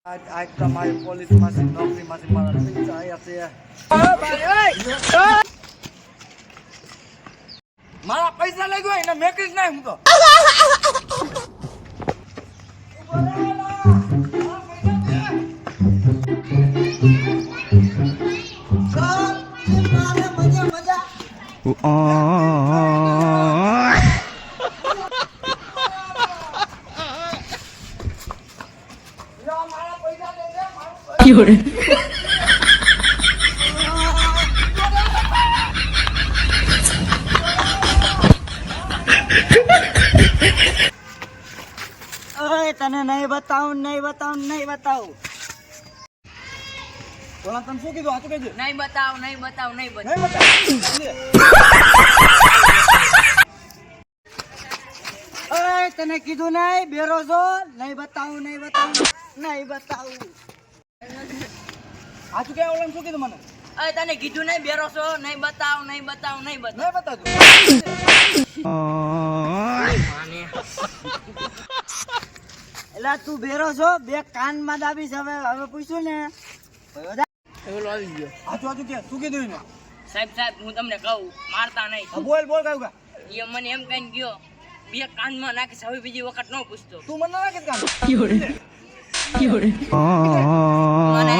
આજ તમારી પોલીસમાંથી નોકરીમાંથી મારા પૈસા આવ્યા છે. મારા પૈસા લઈ ગયો એને મેકીશ નહીં હું તો. તને નહીં બતાવું બોલા તમે શું કીધું? આ તો કહેજો. નહીં બતાવ નહીં બતાવ. તને કીધું નહીં બેરો છો નહીં બતાવું આ શું કહેવા શું કીધું મને? તને કીધું નહીં બેરો છો નહીં બતાવ નહીં બતાવજો. એટલે તું બેરો છો બે કાનમાં દાબીશ. હવે પૂછ્યું ને આવી ગયો. આજુ કે શું કીધું એને? સાહેબ હું તમને કહું મારતા નહીં. બોલ કહ્યું કા? એ મને એમ કહીને ગયો બે કાનમાં નાખીશ હવે બીજી વખત ન પૂછતો. તું મને ના નાખીશ કાન? મને